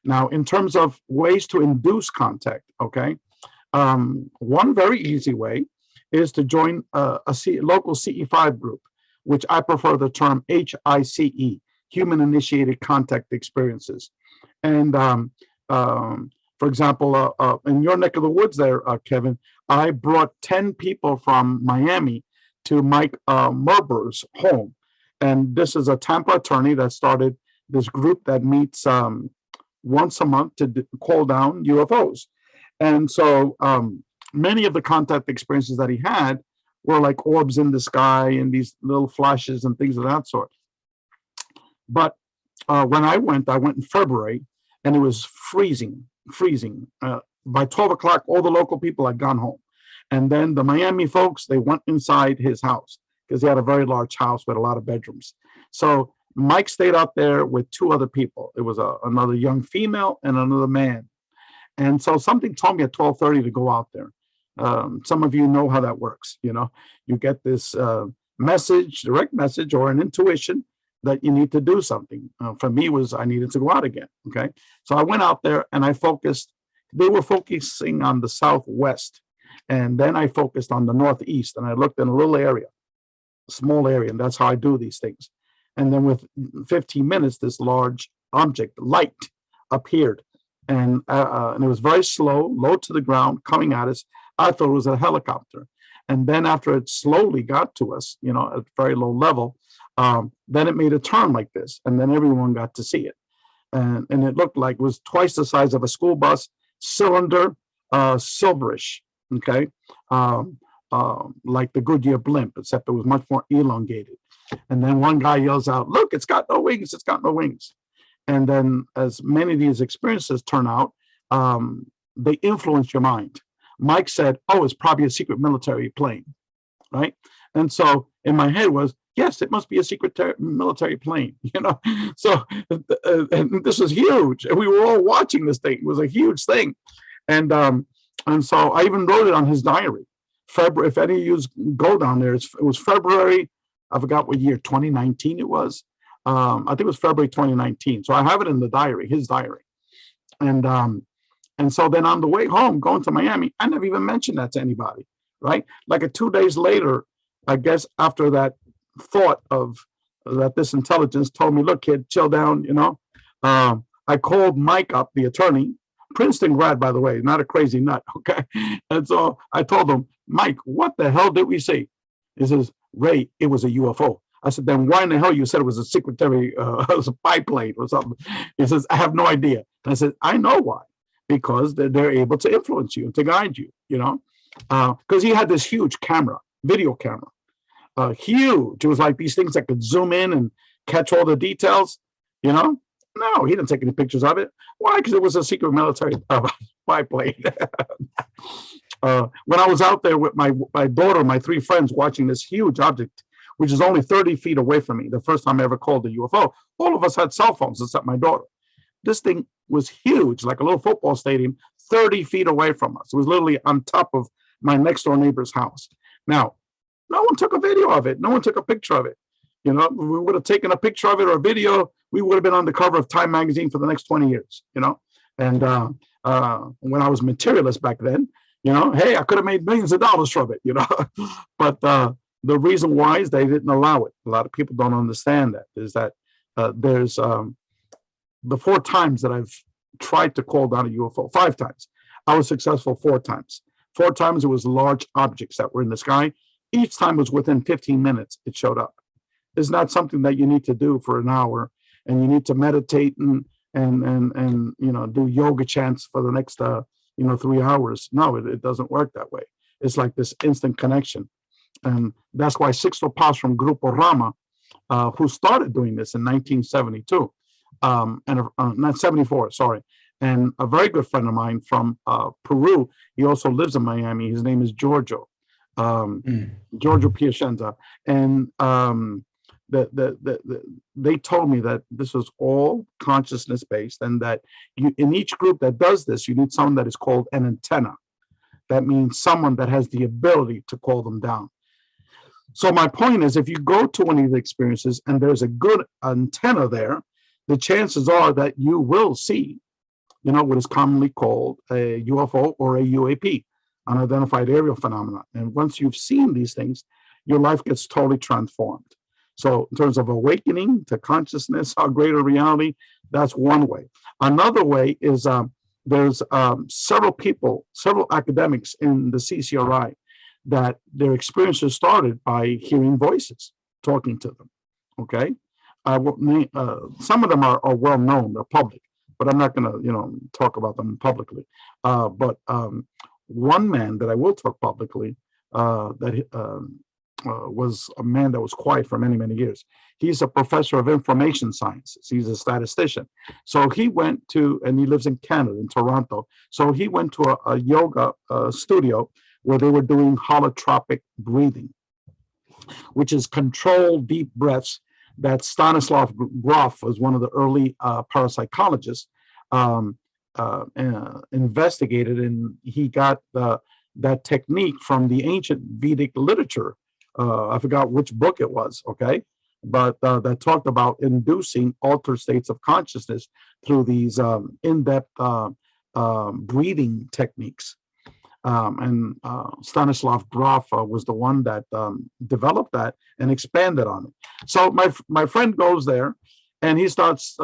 Now, in terms of ways to induce contact, okay, one very easy way is to join local CE5 group, which I prefer the term HICE, Human Initiated Contact Experiences. And for example, in your neck of the woods there, Kevin, I brought 10 people from Miami to Mike Merber's home. And this is a Tampa attorney that started this group that meets once a month to call down UFOs. And so many of the contact experiences that he had were like orbs in the sky and these little flashes and things of that sort. But when I went in February, and it was freezing. By 12 o'clock, all the local people had gone home. And then the Miami folks, they went inside his house because he had a very large house with a lot of bedrooms. So Mike stayed out there with two other people. It was another young female and another man. And so something told me at 12:30 to go out there. Some of you know how that works. You know, you get this message, direct message, or an intuition that you need to do something. For me, was I needed to go out again. Okay, so I went out there and I focused. They were focusing on the southwest, and then I focused on the northeast, and I looked in a little area, small area, and that's how I do these things. And then with 15 minutes, this large object, light, appeared, and it was very slow, low to the ground, coming at us. I thought it was a helicopter, and then after it slowly got to us, you know, at very low level, then it made a turn like this, and then everyone got to see it, and it looked like it was twice the size of a school bus, cylinder, silverish, okay, like the Goodyear blimp, except it was much more elongated. And then one guy yells out, "Look, it's got no wings! It's got no wings!" And then, as many of these experiences turn out, they influence your mind. Mike said, "Oh, it's probably a secret military plane," right? And so in my head was, yes, it must be a secret military plane, you know? So and this was huge. And we were all watching this thing. It was a huge thing. And so I even wrote it on his diary. February, if any of you go down there, it was February, I forgot what year, 2019 it was. I think it was February 2019. So I have it in the diary, his diary. And so then on the way home, going to Miami, I never even mentioned that to anybody, right? Like 2 days later, I guess after that thought of that, this intelligence told me, "Look, kid, chill down," you know. I called Mike up, the attorney, Princeton grad, by the way, not a crazy nut, okay? And so I told him, "Mike, what the hell did we see?" He says, "Ray, it was a UFO." I said, "Then why in the hell you said it was a secretary spy plane or something?" He says, "I have no idea." And I said, "I know why. Because they're able to influence you and to guide you, you know." Because he had this huge camera, video camera, huge. It was like these things that could zoom in and catch all the details, you know. No, he didn't take any pictures of it. Why? Because it was a secret military spy plane. When I was out there with my daughter, my three friends, watching this huge object, which is only 30 feet away from me, the first time I ever called a UFO, all of us had cell phones except my daughter. This thing was huge, like a little football stadium, 30 feet away from us. It was literally on top of my next door neighbor's house. Now, no one took a video of it. No one took a picture of it. You know, we would have taken a picture of it or a video, we would have been on the cover of Time magazine for the next 20 years, you know. And when I was materialist back then, you know, hey, I could have made millions of dollars from it, you know. But the reason why is they didn't allow it. A lot of people don't understand that, is that there's the 4 times that I've tried to call down a UFO, 5 times. I was successful 4 times. 4 times it was large objects that were in the sky. Each time was within 15 minutes it showed up. It's not something that you need to do for an hour, and you need to meditate and you know, do yoga chants for the next 3 hours. No, it doesn't work that way. It's like this instant connection. And that's why Sixto Paz from Grupo Rama, who started doing this in 1972, not 74, sorry. And a very good friend of mine from Peru, he also lives in Miami. His name is Giorgio, Giorgio Piacenza. And they told me that this was all consciousness based, and that in each group that does this, you need someone that is called an antenna. That means someone that has the ability to call them down. So my point is, if you go to one of these experiences and there's a good antenna there, the chances are that you will see what is commonly called a UFO or a UAP, unidentified aerial phenomenon. And once you've seen these things, your life gets totally transformed. So in terms of awakening to consciousness, our greater reality, that's one way. Another way is there's several academics in the CCRI that their experiences started by hearing voices talking to them. Okay, some of them are well known, they're public, but I'm not going to talk about them publicly. But one man that I will talk publicly was a man that was quiet for many, many years. He's a professor of information sciences. He's a statistician. So he went to, and he lives in Canada, in Toronto. So he went to a yoga studio where they were doing holotropic breathing, which is controlled deep breaths that Stanislav Grof was one of the early parapsychologists investigated, and he got that technique from the ancient Vedic literature. I forgot which book it was, okay? But that talked about inducing altered states of consciousness through these in-depth breathing techniques. And Stanislav Grof was the one that developed that and expanded on it. So my friend goes there, and he starts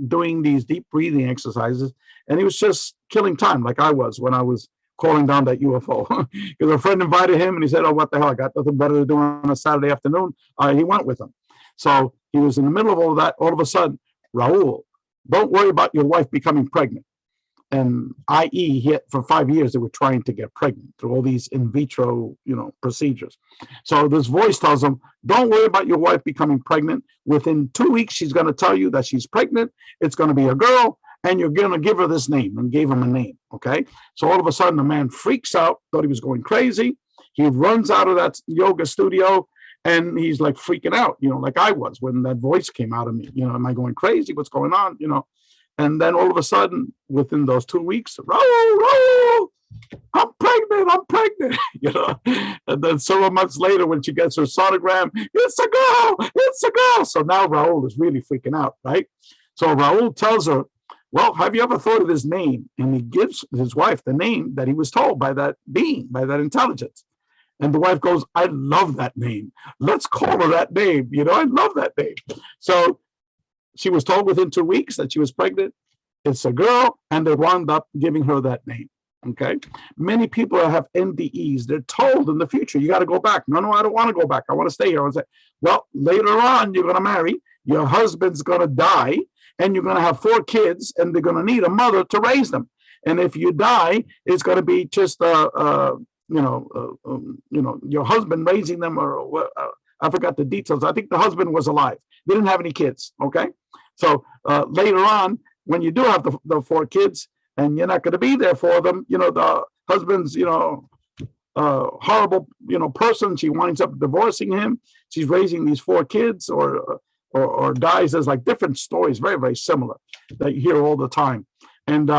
doing these deep breathing exercises, and he was just killing time like I was when I was calling down that UFO. Because a friend invited him, and he said, oh, what the hell, I got nothing better to do on a Saturday afternoon. He went with him. So he was in the middle of all of that. All of a sudden, Raul, don't worry about your wife becoming pregnant. And i.e., for 5 years, they were trying to get pregnant through all these in vitro, procedures. So this voice tells them, don't worry about your wife becoming pregnant. Within 2 weeks, she's going to tell you that she's pregnant. It's going to be a girl, and you're going to give her this name, and gave him a name, okay? So all of a sudden, the man freaks out, thought he was going crazy. He runs out of that yoga studio, and he's like freaking out, like I was when that voice came out of me. Am I going crazy? What's going on? And then all of a sudden, within those 2 weeks, Raul, I'm pregnant, And then several months later, when she gets her sonogram, it's a girl. So now Raul is really freaking out, right? So Raul tells her, well, have you ever thought of his name? And he gives his wife the name that he was told by that being, by that intelligence. And the wife goes, I love that name. Let's call her that name. I love that name. So she was told within 2 weeks that she was pregnant. It's a girl, and they wound up giving her that name. Okay. Many people have NDEs. They're told in the future, you got to go back. No, I don't want to go back. I want to stay here. I say, well, later on, you're going to marry. Your husband's going to die, and you're going to have 4 kids, and they're going to need a mother to raise them. And if you die, it's going to be just, your husband raising them, or I forgot the details. I think the husband was alive. They didn't have any kids. Okay. So later on, when you do have the 4 kids, and you're not going to be there for them, the husband's, horrible, person. She winds up divorcing him. She's raising these 4 kids, or dies. There's like different stories, very, very similar, that you hear all the time. And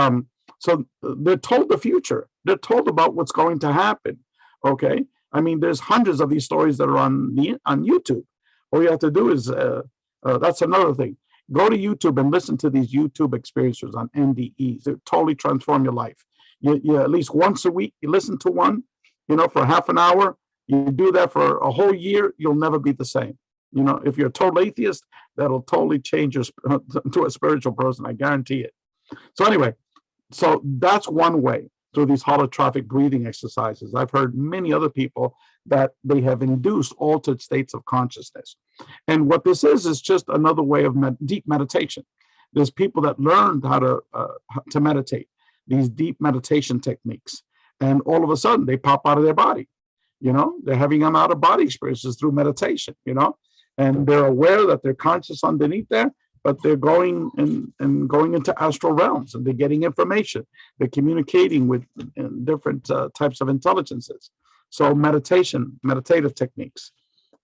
so they're told the future. They're told about what's going to happen. Okay. I mean, there's hundreds of these stories that are on YouTube. All you have to do is, that's another thing. Go to YouTube and listen to these YouTube experiences on NDEs. They totally transform your life. You at least once a week, you listen to one, for half an hour. You do that for a whole year, you'll never be the same. If you're a total atheist, that'll totally change you to a spiritual person. I guarantee it. So anyway, so that's one way, through these holotropic breathing exercises. I've heard many other people that they have induced altered states of consciousness. And what this is just another way of deep meditation. There's people that learned how to meditate, these deep meditation techniques. And all of a sudden, they pop out of their body. They're having an out-of-body experiences through meditation, and they're aware that they're conscious underneath there, but they're going and going into astral realms, and they're getting information. They're communicating with different types of intelligences. So meditative techniques.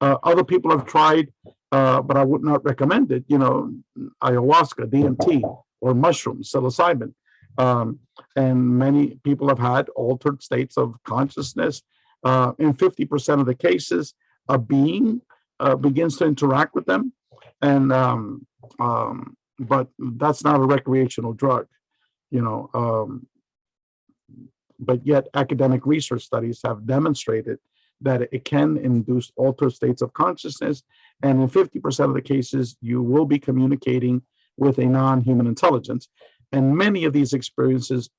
Other people have tried, but I would not recommend it, ayahuasca, DMT, or mushrooms, psilocybin. And many people have had altered states of consciousness. In 50% of the cases, a being begins to interact with them. And but that's not a recreational drug. but yet academic research studies have demonstrated that it can induce altered states of consciousness. And in 50% of the cases, you will be communicating with a non-human intelligence. And many of these experiences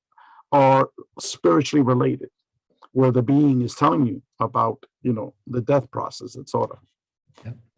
are spiritually related, where the being is telling you about, the death process, and sort of. Yep.